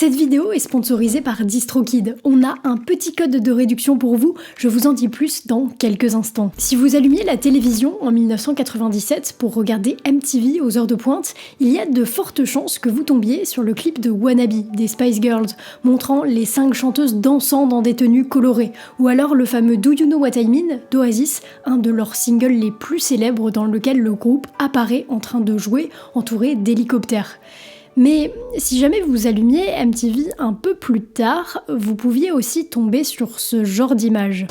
Cette vidéo est sponsorisée par DistroKid. On a un petit code de réduction pour vous, je vous en dis plus dans quelques instants. Si vous allumiez la télévision en 1997 pour regarder MTV aux heures de pointe, il y a de fortes chances que vous tombiez sur le clip de Wannabe des Spice Girls, montrant les 5 chanteuses dansant dans des tenues colorées, ou alors le fameux Do You Know What I Mean d'Oasis, un de leurs singles les plus célèbres dans lequel le groupe apparaît en train de jouer entouré d'hélicoptères. Mais si jamais vous allumiez MTV un peu plus tard, vous pouviez aussi tomber sur ce genre d'image.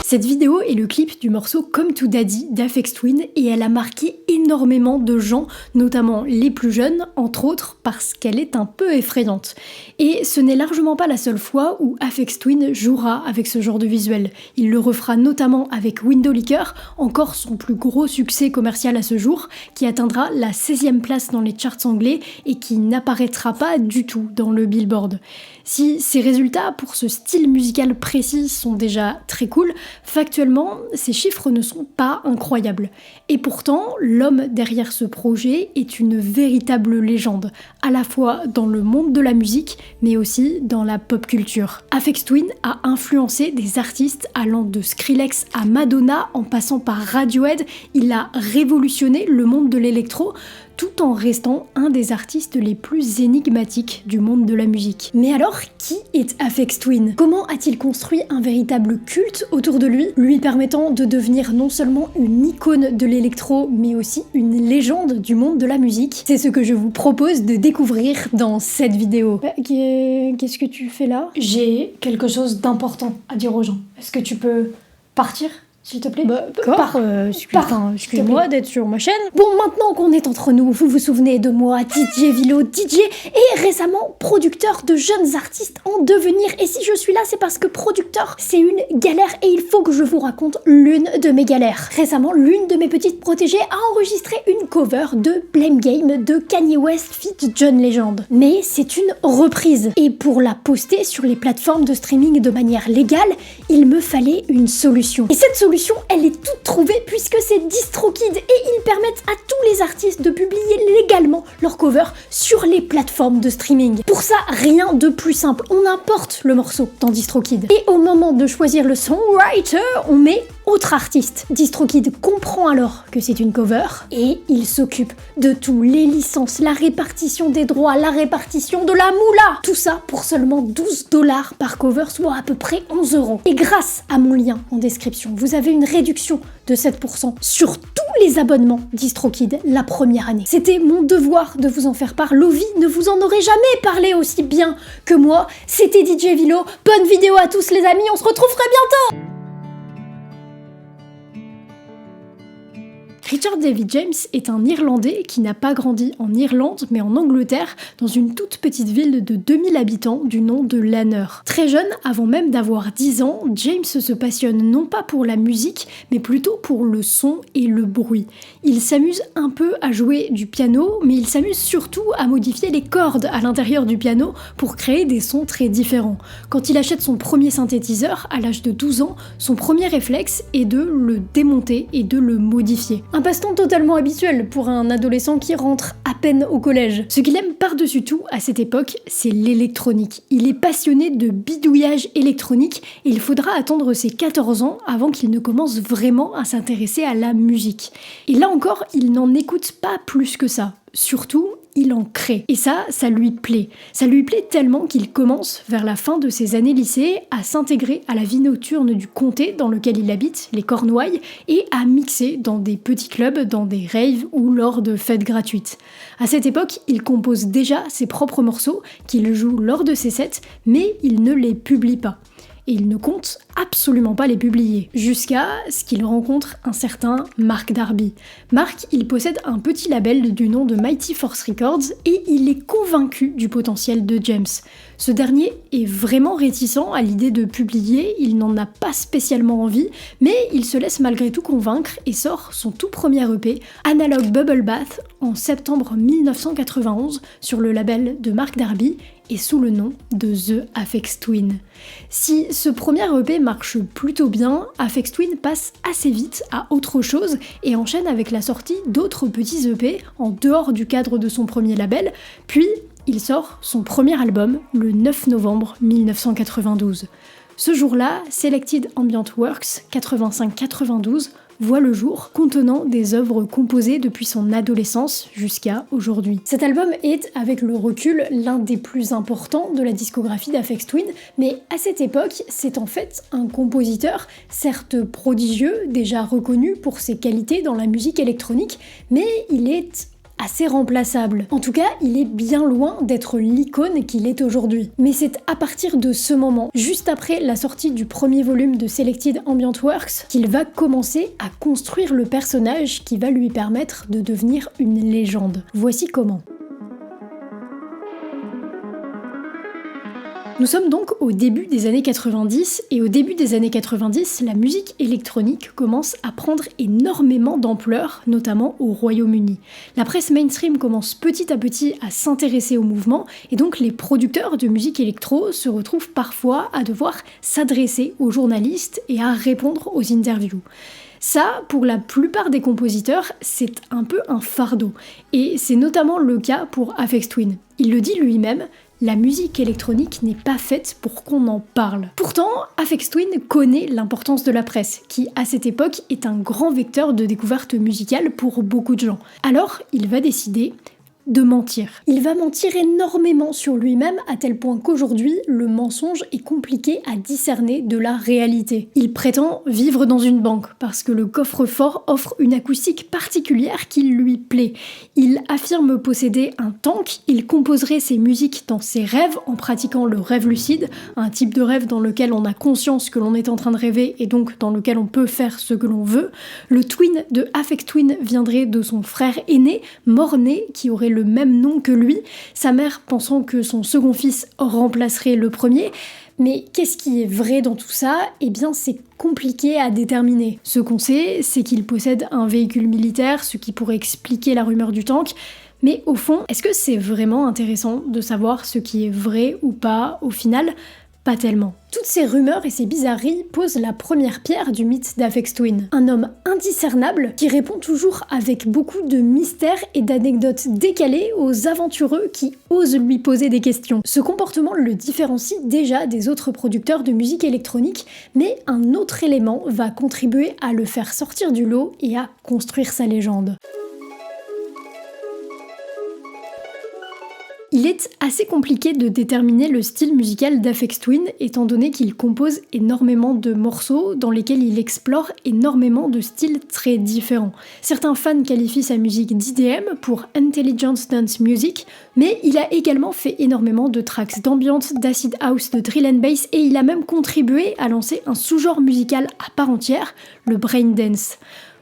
Cette vidéo est le clip du morceau Come to Daddy d'Aphex Twin et elle a marqué énormément de gens, notamment les plus jeunes, entre autres parce qu'elle est un peu effrayante. Et ce n'est largement pas la seule fois où Aphex Twin jouera avec ce genre de visuel. Il le refera notamment avec Window Liquor, encore son plus gros succès commercial à ce jour, qui atteindra la 16e place dans les charts anglais et qui n'apparaîtra pas du tout dans le Billboard. Si ces résultats pour ce style musical précis sont déjà très cool, factuellement, ces chiffres ne sont pas incroyables. Et pourtant, l'homme derrière ce projet est une véritable légende, à la fois dans le monde de la musique, mais aussi dans la pop culture. Aphex Twin a influencé des artistes allant de Skrillex à Madonna en passant par Radiohead. Il a révolutionné le monde de l'électro, tout en restant un des artistes les plus énigmatiques du monde de la musique. Mais alors, qui est Aphex Twin ? Comment a-t-il construit un véritable culte autour de lui permettant de devenir non seulement une icône de l'électro, mais aussi une légende du monde de la musique ? C'est ce que je vous propose de découvrir dans cette vidéo. Qu'est-ce que tu fais là ? J'ai quelque chose d'important à dire aux gens. Est-ce que tu peux partir ? S'il te plaît. Excuse-moi d'être sur ma chaîne. Bon, maintenant qu'on est entre nous, vous vous souvenez de moi, DJ Vilo, DJ, et récemment producteur de jeunes artistes en devenir. Et si je suis là, c'est parce que producteur, c'est une galère et il faut que je vous raconte l'une de mes galères. Récemment, l'une de mes petites protégées a enregistré une cover de Blame Game de Kanye West feat John Legend. Mais c'est une reprise. Et pour la poster sur les plateformes de streaming de manière légale, il me fallait une solution. Et cette solution, elle est toute trouvée puisque c'est DistroKid et ils permettent à tous les artistes de publier légalement leurs covers sur les plateformes de streaming. Pour ça, rien de plus simple. On importe le morceau dans DistroKid et au moment de choisir le songwriter, on met autre artiste. DistroKid comprend alors que c'est une cover et il s'occupe de tout, les licences, la répartition des droits, la répartition de la moula. Tout ça pour seulement 12$ par cover, soit à peu près 11€. Et grâce à mon lien en description, vous avez une réduction de 7% sur tous les abonnements DistroKid la première année. C'était mon devoir de vous en faire part. Lovie ne vous en aurait jamais parlé aussi bien que moi. C'était DJ Vilo. Bonne vidéo à tous les amis, on se retrouve très bientôt. Richard David James est un Irlandais qui n'a pas grandi en Irlande mais en Angleterre dans une toute petite ville de 2000 habitants du nom de Lanner. Très jeune, avant même d'avoir 10 ans, James se passionne non pas pour la musique mais plutôt pour le son et le bruit. Il s'amuse un peu à jouer du piano mais il s'amuse surtout à modifier les cordes à l'intérieur du piano pour créer des sons très différents. Quand il achète son premier synthétiseur à l'âge de 12 ans, son premier réflexe est de le démonter et de le modifier. Un passe-temps totalement habituel pour un adolescent qui rentre à peine au collège. Ce qu'il aime par-dessus tout à cette époque, c'est l'électronique. Il est passionné de bidouillage électronique et il faudra attendre ses 14 ans avant qu'il ne commence vraiment à s'intéresser à la musique. Et là encore, il n'en écoute pas plus que ça. Surtout, il en crée. Et ça lui plaît. Ça lui plaît tellement qu'il commence, vers la fin de ses années lycée, à s'intégrer à la vie nocturne du comté dans lequel il habite, les Cornouailles, et à mixer dans des petits clubs, dans des raves ou lors de fêtes gratuites. À cette époque, il compose déjà ses propres morceaux qu'il joue lors de ses sets, mais il ne les publie pas. Et il ne compte absolument pas les publier, jusqu'à ce qu'il rencontre un certain Mark Darby. Mark, il possède un petit label du nom de Mighty Force Records et il est convaincu du potentiel de James. Ce dernier est vraiment réticent à l'idée de publier, il n'en a pas spécialement envie, mais il se laisse malgré tout convaincre et sort son tout premier EP, Analog Bubble Bath, en septembre 1991 sur le label de Mark Darby, et sous le nom de The Aphex Twin. Si ce premier EP marche plutôt bien, Aphex Twin passe assez vite à autre chose et enchaîne avec la sortie d'autres petits EP en dehors du cadre de son premier label, puis il sort son premier album le 9 novembre 1992. Ce jour-là, Selected Ambient Works 85-92 voit le jour, contenant des œuvres composées depuis son adolescence jusqu'à aujourd'hui. Cet album est, avec le recul, l'un des plus importants de la discographie d'Aphex Twin, mais à cette époque, c'est en fait un compositeur, certes prodigieux, déjà reconnu pour ses qualités dans la musique électronique, mais il est assez remplaçable. En tout cas, il est bien loin d'être l'icône qu'il est aujourd'hui. Mais c'est à partir de ce moment, juste après la sortie du premier volume de Selected Ambient Works, qu'il va commencer à construire le personnage qui va lui permettre de devenir une légende. Voici comment. Nous sommes donc au début des années 90, et au début des années 90, la musique électronique commence à prendre énormément d'ampleur, notamment au Royaume-Uni. La presse mainstream commence petit à petit à s'intéresser au mouvement, et donc les producteurs de musique électro se retrouvent parfois à devoir s'adresser aux journalistes et à répondre aux interviews. Ça, pour la plupart des compositeurs, c'est un peu un fardeau, et c'est notamment le cas pour Aphex Twin. Il le dit lui-même, la musique électronique n'est pas faite pour qu'on en parle. Pourtant, Aphex Twin connaît l'importance de la presse, qui à cette époque est un grand vecteur de découverte musicale pour beaucoup de gens. Alors, il va décider de mentir. Il va mentir énormément sur lui-même à tel point qu'aujourd'hui, le mensonge est compliqué à discerner de la réalité. Il prétend vivre dans une banque parce que le coffre-fort offre une acoustique particulière qui lui plaît. Il affirme posséder un tank, il composerait ses musiques dans ses rêves en pratiquant le rêve lucide, un type de rêve dans lequel on a conscience que l'on est en train de rêver et donc dans lequel on peut faire ce que l'on veut. Le twin de Aphex Twin viendrait de son frère aîné, mort-né, qui aurait le même nom que lui, sa mère pensant que son second fils remplacerait le premier. Mais qu'est-ce qui est vrai dans tout ça ? Eh bien, c'est compliqué à déterminer. Ce qu'on sait, c'est qu'il possède un véhicule militaire, ce qui pourrait expliquer la rumeur du tank. Mais au fond, est-ce que c'est vraiment intéressant de savoir ce qui est vrai ou pas au final ? Pas tellement. Toutes ces rumeurs et ces bizarreries posent la première pierre du mythe d'Aphex Twin. Un homme indiscernable qui répond toujours avec beaucoup de mystère et d'anecdotes décalées aux aventureux qui osent lui poser des questions. Ce comportement le différencie déjà des autres producteurs de musique électronique, mais un autre élément va contribuer à le faire sortir du lot et à construire sa légende. Il est assez compliqué de déterminer le style musical d'Aphex Twin étant donné qu'il compose énormément de morceaux dans lesquels il explore énormément de styles très différents. Certains fans qualifient sa musique d'IDM pour Intelligent Dance Music, mais il a également fait énormément de tracks d'ambiance, d'acid house, de drill and bass et il a même contribué à lancer un sous-genre musical à part entière, le brain dance.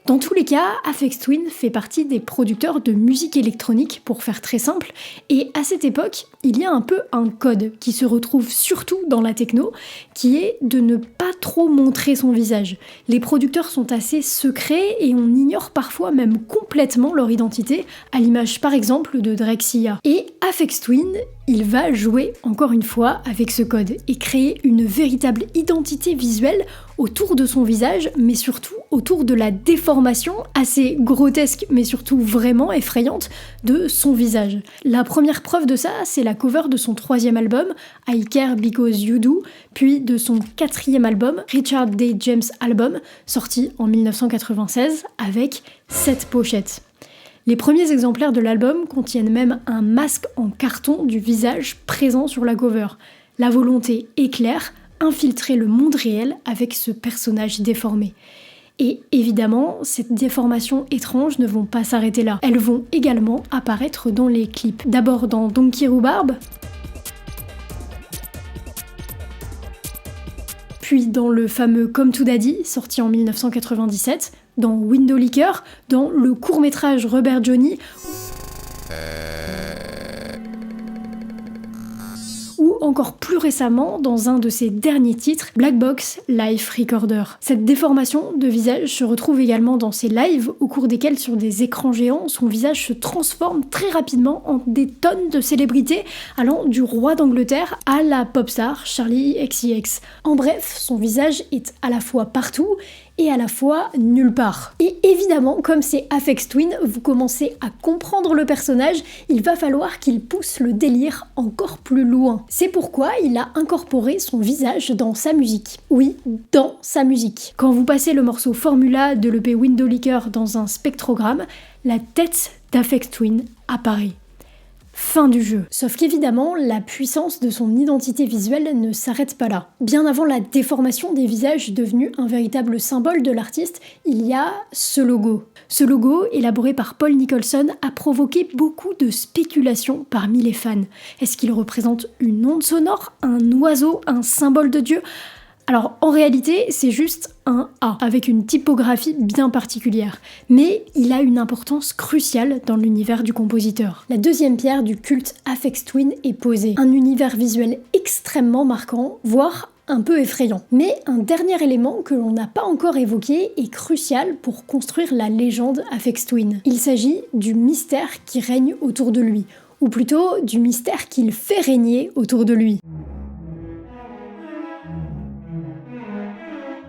Dans tous les cas, Aphex Twin fait partie des producteurs de musique électronique, pour faire très simple, et à cette époque, il y a un peu un code qui se retrouve surtout dans la techno, qui est de ne pas trop montrer son visage. Les producteurs sont assez secrets et on ignore parfois même complètement leur identité, à l'image par exemple de Drexciya. Et Aphex Twin, il va jouer encore une fois avec ce code et créer une véritable identité visuelle autour de son visage, mais surtout autour de la déformation assez grotesque, mais surtout vraiment effrayante de son visage. La première preuve de ça, c'est la cover de son 3e album, I Care Because You Do, puis de son 4e album, Richard Day James Album, sorti en 1996, avec 7 pochettes. Les premiers exemplaires de l'album contiennent même un masque en carton du visage présent sur la cover. La volonté est claire, infiltrer le monde réel avec ce personnage déformé. Et évidemment, ces déformations étranges ne vont pas s'arrêter là. Elles vont également apparaître dans les clips. D'abord dans Donkey Rhubarb, puis dans le fameux Come to Daddy, sorti en 1997, dans Window Licker, dans le court-métrage Rubber Johnny, ou encore plus récemment dans un de ses derniers titres, Black Box Life Recorder. Cette déformation de visage se retrouve également dans ses lives au cours desquels sur des écrans géants, son visage se transforme très rapidement en des tonnes de célébrités allant du roi d'Angleterre à la pop star Charli XCX. En bref, son visage est à la fois partout et à la fois nulle part. Et évidemment, comme c'est Aphex Twin, vous commencez à comprendre le personnage, il va falloir qu'il pousse le délire encore plus loin. C'est pourquoi il a incorporé son visage dans sa musique. Oui, dans sa musique. Quand vous passez le morceau Formula de l'EP Window Liquor dans un spectrogramme, la tête d'Aphex Twin apparaît. Fin du jeu. Sauf qu'évidemment, la puissance de son identité visuelle ne s'arrête pas là. Bien avant la déformation des visages devenu un véritable symbole de l'artiste, il y a ce logo. Ce logo, élaboré par Paul Nicholson, a provoqué beaucoup de spéculations parmi les fans. Est-ce qu'il représente une onde sonore, un oiseau, un symbole de Dieu ? Alors en réalité, c'est juste un A, avec une typographie bien particulière. Mais il a une importance cruciale dans l'univers du compositeur. La deuxième pierre du culte Aphex Twin est posée. Un univers visuel extrêmement marquant, voire un peu effrayant. Mais un dernier élément que l'on n'a pas encore évoqué est crucial pour construire la légende Aphex Twin. Il s'agit du mystère qui règne autour de lui, ou plutôt du mystère qu'il fait régner autour de lui.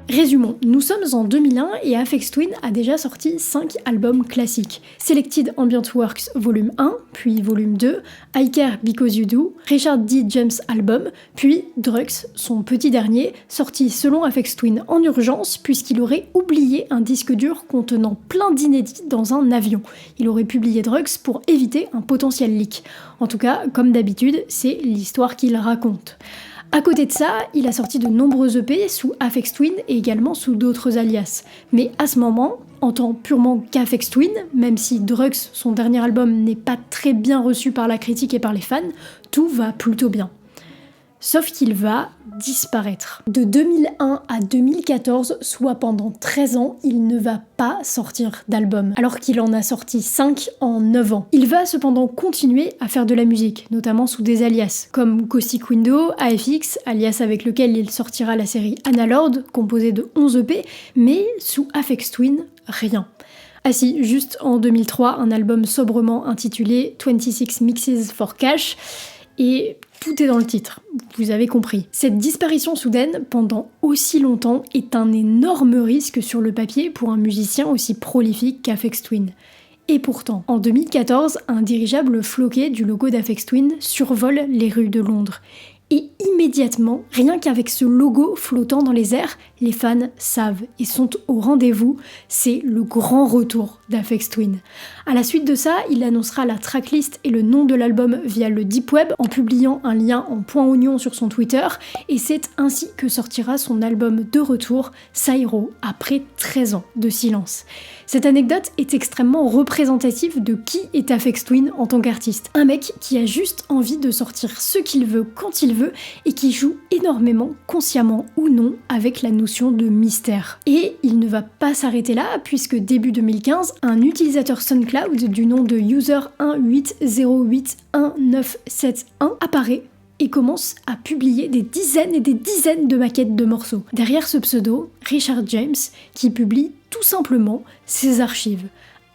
Résumons, nous sommes en 2001 et Aphex Twin a déjà sorti 5 albums classiques. Selected Ambient Works Volume 1, puis Volume 2, I Care Because You Do, Richard D. James Album, puis Drugs, son petit dernier, sorti selon Aphex Twin en urgence puisqu'il aurait oublié un disque dur contenant plein d'inédits dans un avion. Il aurait publié Drugs pour éviter un potentiel leak. En tout cas, comme d'habitude, c'est l'histoire qu'il raconte. À côté de ça, il a sorti de nombreux EP sous Aphex Twin et également sous d'autres alias. Mais à ce moment, en tant purement qu'Aphex Twin, même si Drugs, son dernier album, n'est pas très bien reçu par la critique et par les fans, tout va plutôt bien. Sauf qu'il va disparaître. De 2001 à 2014, soit pendant 13 ans, il ne va pas sortir d'album, alors qu'il en a sorti 5 en 9 ans. Il va cependant continuer à faire de la musique, notamment sous des alias, comme Caustic Window, AFX, alias avec lequel il sortira la série Analord, composée de 11 EP, mais sous Aphex Twin, rien. Ah si, juste en 2003, un album sobrement intitulé 26 Mixes for Cash, et tout est dans le titre, vous avez compris. Cette disparition soudaine pendant aussi longtemps est un énorme risque sur le papier pour un musicien aussi prolifique qu'Aphex Twin. Et pourtant, en 2014, un dirigeable floqué du logo d'Aphex Twin survole les rues de Londres. Et immédiatement, rien qu'avec ce logo flottant dans les airs, les fans savent et sont au rendez-vous, c'est le grand retour d'Aphex Twin. À la suite de ça, il annoncera la tracklist et le nom de l'album via le Deep Web en publiant un lien en point oignon sur son Twitter, et c'est ainsi que sortira son album de retour, Sairo, après 13 ans de silence. Cette anecdote est extrêmement représentative de qui est Aphex Twin en tant qu'artiste. Un mec qui a juste envie de sortir ce qu'il veut quand il veut et qui joue énormément, consciemment ou non, avec la notion de mystère. Et il ne va pas s'arrêter là puisque début 2015, un utilisateur SoundCloud du nom de user18081971 apparaît et commence à publier des dizaines et des dizaines de maquettes de morceaux. Derrière ce pseudo, Richard James, qui publie tout simplement ses archives.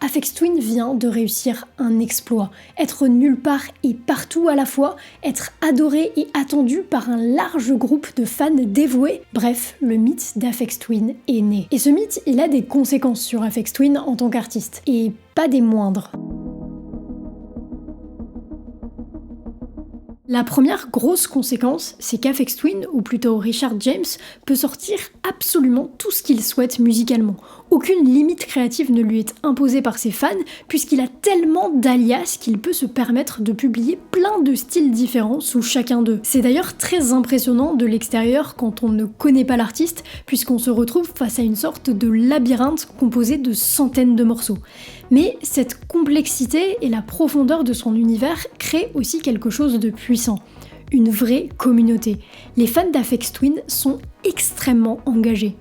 Aphex Twin vient de réussir un exploit, être nulle part et partout à la fois, être adoré et attendu par un large groupe de fans dévoués. Bref, le mythe d'Aphex Twin est né. Et ce mythe, il a des conséquences sur Aphex Twin en tant qu'artiste, et pas des moindres. La première grosse conséquence, c'est qu'Aphex Twin, ou plutôt Richard James, peut sortir absolument tout ce qu'il souhaite musicalement. Aucune limite créative ne lui est imposée par ses fans, puisqu'il a tellement d'alias qu'il peut se permettre de publier plein de styles différents sous chacun d'eux. C'est d'ailleurs très impressionnant de l'extérieur quand on ne connaît pas l'artiste, puisqu'on se retrouve face à une sorte de labyrinthe composé de centaines de morceaux. Mais cette complexité et la profondeur de son univers créent aussi quelque chose de puissant. une vraie communauté. Les fans d'Aphex Twin sont extrêmement engagés.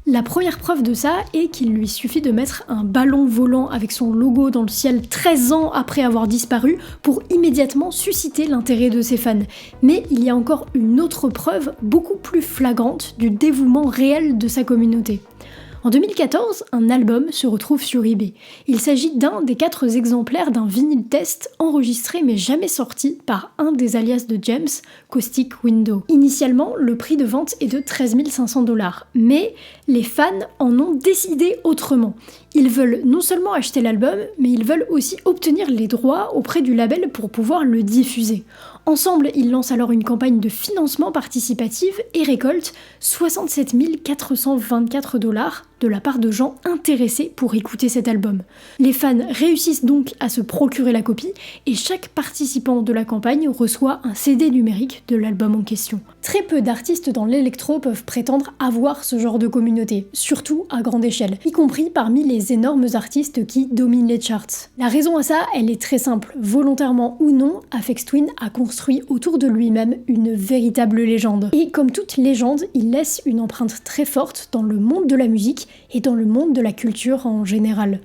La première preuve de ça est qu'il lui suffit de mettre un ballon volant avec son logo dans le ciel 13 ans après avoir disparu pour immédiatement susciter l'intérêt de ses fans. Mais il y a encore une autre preuve beaucoup plus flagrante du dévouement réel de sa communauté. En 2014, un album se retrouve sur eBay. Il s'agit d'un des 4 exemplaires d'un vinyle test enregistré mais jamais sorti par un des alias de James, Caustic Window. Initialement, le prix de vente est de 13 500 $, mais les fans en ont décidé autrement. Ils veulent non seulement acheter l'album, mais ils veulent aussi obtenir les droits auprès du label pour pouvoir le diffuser. Ensemble, ils lancent alors une campagne de financement participatif et récoltent 67 424 $ de la part de gens intéressés pour écouter cet album. Les fans réussissent donc à se procurer la copie et chaque participant de la campagne reçoit un CD numérique de l'album en question. Très peu d'artistes dans l'électro peuvent prétendre avoir ce genre de communauté, surtout à grande échelle, y compris parmi les énormes artistes qui dominent les charts. La raison à ça, elle est très simple. Volontairement ou non, Aphex Twin a construit autour de lui-même une véritable légende. Et comme toute légende, il laisse une empreinte très forte dans le monde de la musique et dans le monde de la culture en général.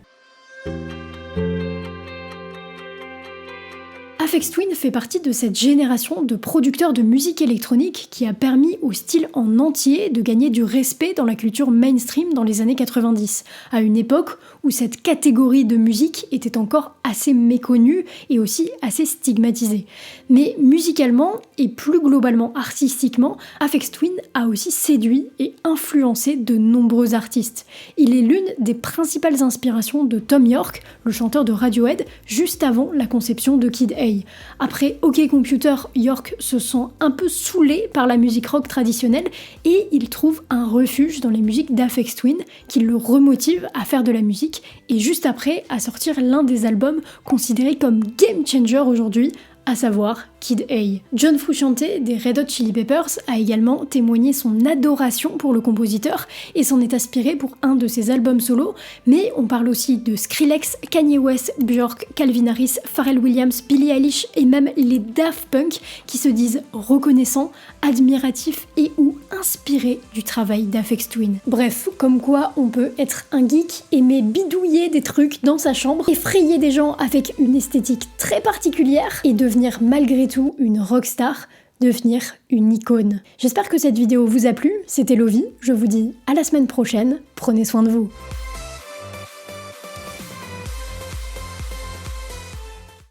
Aphex Twin fait partie de cette génération de producteurs de musique électronique qui a permis au style en entier de gagner du respect dans la culture mainstream dans les années 90, à une époque où cette catégorie de musique était encore assez méconnue et aussi assez stigmatisée. Mais musicalement et plus globalement artistiquement, Aphex Twin a aussi séduit et influencé de nombreux artistes. Il est l'une des principales inspirations de Thom Yorke, le chanteur de Radiohead, juste avant la conception de Kid A. Après OK Computer, Yorke se sent un peu saoulé par la musique rock traditionnelle et il trouve un refuge dans les musiques d'Aphex Twin qui le remotive à faire de la musique et juste après à sortir l'un des albums considérés comme game changer aujourd'hui, à savoir Kid A. John Frusciante des Red Hot Chili Peppers a également témoigné son adoration pour le compositeur et s'en est inspiré pour un de ses albums solo, mais on parle aussi de Skrillex, Kanye West, Björk, Calvin Harris, Pharrell Williams, Billie Eilish et même les Daft Punk qui se disent reconnaissants, admiratifs et ou inspirés du travail d'Aphex Twin. Bref, comme quoi on peut être un geek, aimer bidouiller des trucs dans sa chambre, effrayer des gens avec une esthétique très particulière et devenir malgré tout une rockstar, devenir une icône. J'espère que cette vidéo vous a plu, c'était Lovie, je vous dis à la semaine prochaine, prenez soin de vous.